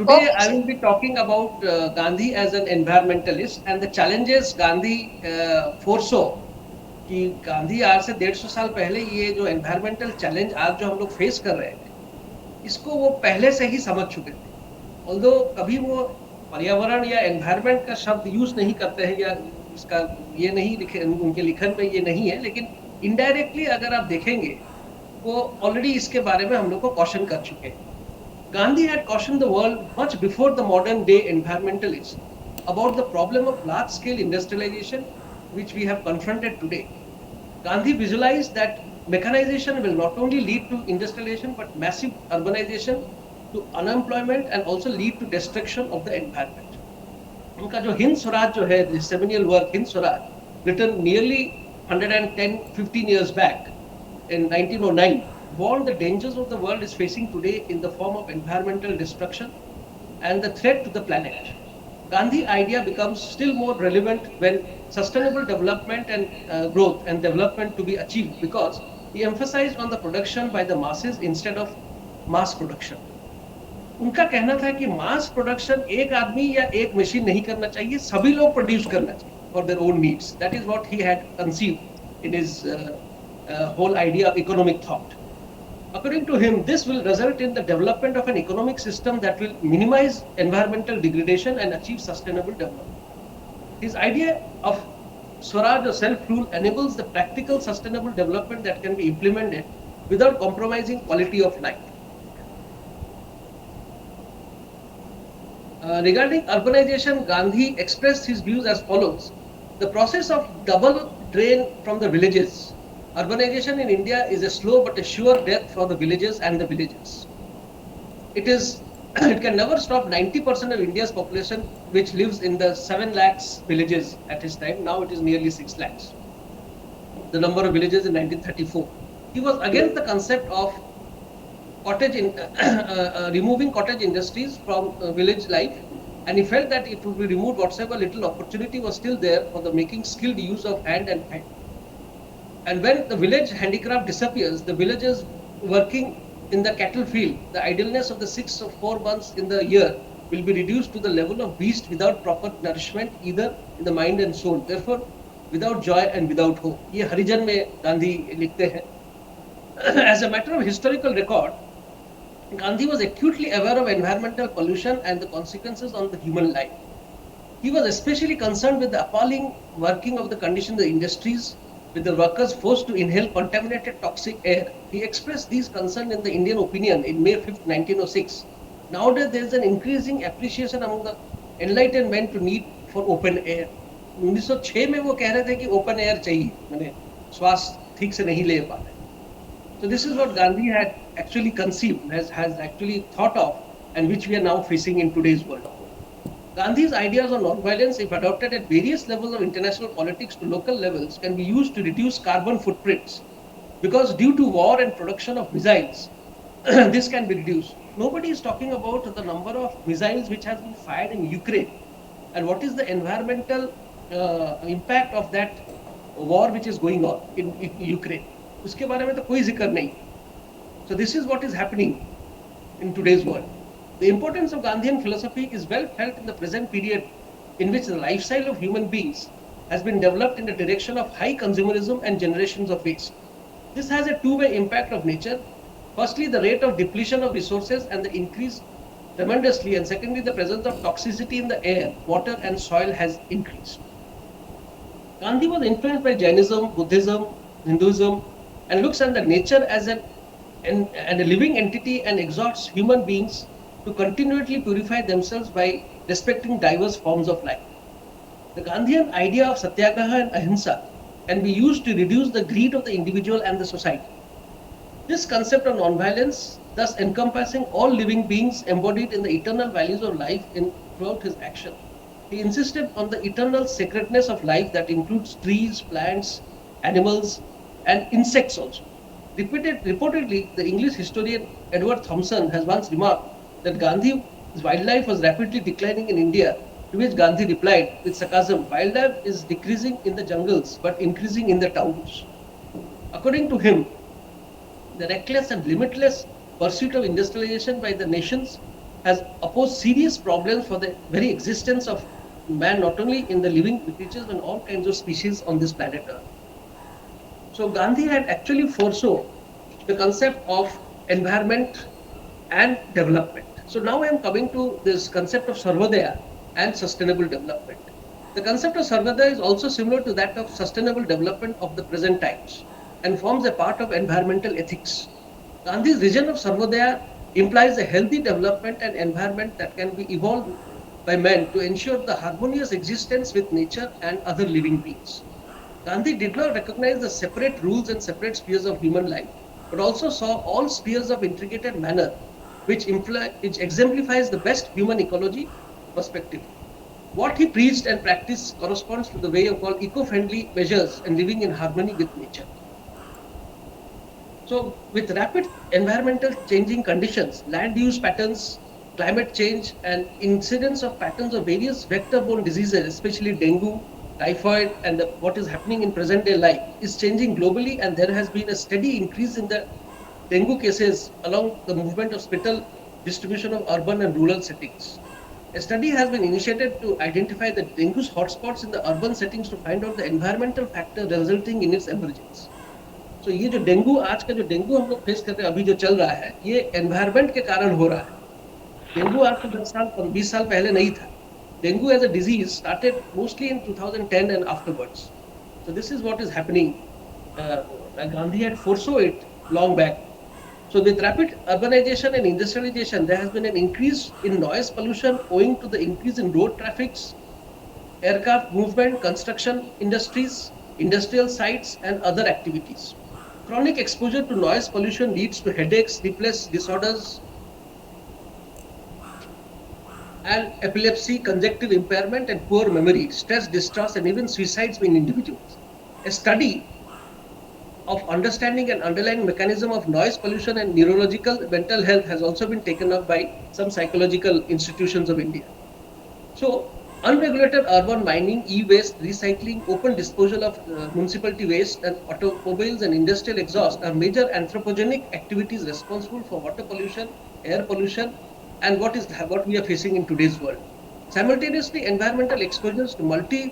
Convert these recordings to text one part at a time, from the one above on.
today Okay, I sir. will be talking about Gandhi as an environmentalist and the challenges Gandhi foresaw कि गांधी आज से 150 साल पहले ये जो एनवायरमेंटल चैलेंज आज जो हम लोग फेस कर रहे हैं इसको वो पहले से ही समझ चुके थे ऑल्दो कभी वो पर्यावरण या एनवायरमेंट का शब्द यूज नहीं करते हैं या इसका ये नहीं लिखे उनके लिखन में ये नहीं है लेकिन इनडायरेक्टली अगर आप देखेंगे वो ऑलरेडी इसके बारे में हम लोग को क्वेश्चन कर चुके हैं Gandhi had cautioned the world much before the modern day environmentalists about the problem of large scale industrialization which we have confronted today. Gandhi visualized that mechanization will not only lead to industrialization but massive urbanization, to unemployment and also lead to destruction of the environment. उनका जो हिंद स्वराज जो है seminal work Hind Swaraj written nearly 110-15 years back in 1909 warned the dangers of the world is facing today in the form of environmental destruction and the threat to the planet. Gandhi idea becomes still more relevant when sustainable development and growth and development to be achieved because he emphasized on the production by the masses instead of mass production. उनका कहना था कि mass production एक आदमी या एक machine नहीं करना चाहिए सभी लोग प्रोड्यूस करना चाहिए for their own needs that is what he had conceived in his whole idea of economic thought. According to him, this will result in the development of an economic system that will minimize environmental degradation and achieve sustainable development. His idea of Swaraj or self-rule enables the practical sustainable development that can be implemented without compromising quality of life. Regarding urbanization, Gandhi expressed his views as follows. The process of double drain from the villages. Urbanization in India is a slow but a sure death for the villages and the villages. It can never stop 90% of India's population, which lives in the 7 lakhs villages at his time. Now it is nearly 6 lakhs. The number of villages in 1934. He was against the concept of removing cottage industries from village life, and he felt that it would be removed whatsoever little opportunity was still there for the making skilled use of hand and hand. And when the village handicraft disappears, the villagers working in the cattle field, the idleness of the 6 or 4 months in the year will be reduced to the level of beast without proper nourishment either in the mind and soul, therefore without joy and without hope. ये हरिजन में गांधी लिखते हैं. As a matter of historical record, Gandhi was acutely aware of environmental pollution and the consequences on the human life. He was especially concerned with the appalling working of the conditions of the industries, with the workers forced to inhale contaminated toxic air. He expressed these concerns in the Indian Opinion in May 5, 1906. Nowadays, there is an increasing appreciation among the enlightened men to need for open air. 1906 में वो कह रहे थे कि open air चाहिए, मैंने श्वास ठीक से नहीं ले पा रहे. So this is what Gandhi had actually conceived, has actually thought of, and which we are now facing in today's world. Gandhi's ideas on non-violence, if adopted at various levels of international politics to local levels, can be used to reduce carbon footprints. Because due to war and production of missiles, this can be reduced. Nobody is talking about the number of missiles which has been fired in Ukraine, and what is the environmental impact of that war which is going on in Ukraine. उसके बारे में तो कोई जिक्र नहीं. So this is what is happening in today's world. The importance of Gandhian philosophy is well felt in the present period in which the lifestyle of human beings has been developed in the direction of high consumerism and generations of waste. This has a two-way impact of nature. Firstly, the rate of depletion of resources and the increase tremendously, and secondly, the presence of toxicity in the air, water and soil has increased. Gandhi was influenced by Jainism, Buddhism, Hinduism, and looks at the nature as and a living entity and exhorts human beings to continually purify themselves by respecting diverse forms of life. The Gandhian idea of satyagraha and ahimsa can be used to reduce the greed of the individual and the society. This concept of non-violence, thus encompassing all living beings, embodied in the eternal values of life throughout his action. He insisted on the eternal sacredness of life that includes trees, plants, animals, and insects also. Reportedly, the English historian Edward Thompson has once remarked that Gandhi's wildlife was rapidly declining in India, to which Gandhi replied with sarcasm, wildlife is decreasing in the jungles but increasing in the towns. According to him, the reckless and limitless pursuit of industrialization by the nations has opposed serious problems for the very existence of man, not only in the living creatures but all kinds of species on this planet Earth. So Gandhi had actually foresaw the concept of environment and development. So now I am coming to this concept of Sarvodaya and sustainable development. The concept of Sarvodaya is also similar to that of sustainable development of the present times and forms a part of environmental ethics. Gandhi's vision of Sarvodaya implies a healthy development and environment that can be evolved by men to ensure the harmonious existence with nature and other living beings. Gandhi did not recognize the separate rules and separate spheres of human life, but also saw all spheres of integrated manner, which exemplifies the best human ecology perspective. What he preached and practiced corresponds to the way of all eco-friendly measures and living in harmony with nature. So, with rapid environmental changing conditions, land use patterns, climate change, and incidence of patterns of various vector-borne diseases, especially dengue, typhoid, and what is happening in present-day life, is changing globally, and there has been a steady increase in the dengue cases along the movement of spatial distribution of urban and rural settings. A study has been initiated to identify the dengue's hotspots in the urban settings to find out the environmental factor resulting in its emergence. तो ये जो dengue आज का जो dengue हम लोग face कर रहे हैं अभी जो चल रहा है ये एनवायरमेंट के कारण हो रहा है डेंगू आज से 10 साल 20 साल पहले नहीं था dengue as a disease started mostly in 2010 and afterwards so this is what is happening Gandhi had foresaw it long back so with rapid urbanization and industrialization there has been an increase in noise pollution owing to the increase in road traffics aircraft movement construction industries industrial sites and other activities. Chronic exposure to noise pollution leads to headaches, sleepless disorders, and epilepsy, conjunctive impairment, and poor memory, stress, distress, and even suicides in individuals. A study of understanding and underlying mechanism of noise pollution and neurological mental health has also been taken up by some psychological institutions of India. So, unregulated urban mining, e-waste, recycling, open disposal of municipality waste, and automobiles and industrial exhaust are major anthropogenic activities responsible for water pollution, air pollution, and what we are facing in today's world. Simultaneously, environmental exposures to multiple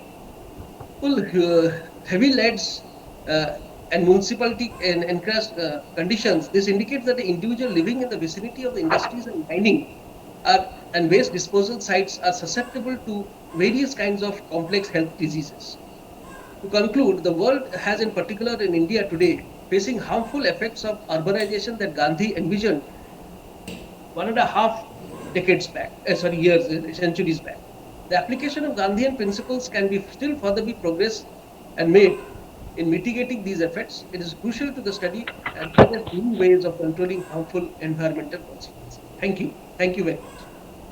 heavy leads and municipality and encrust conditions. This indicates that the individual living in the vicinity of the industries and mining and waste disposal sites are susceptible to various kinds of complex health diseases. To conclude, the world has, in particular in India today, facing harmful effects of urbanization that Gandhi envisioned 1.5 decades back, centuries back. The application of Gandhian principles can be still further be progressed and made in mitigating these effects. It is crucial to the study and suggest new ways of controlling harmful environmental consequences. Thank you. Thank you very much.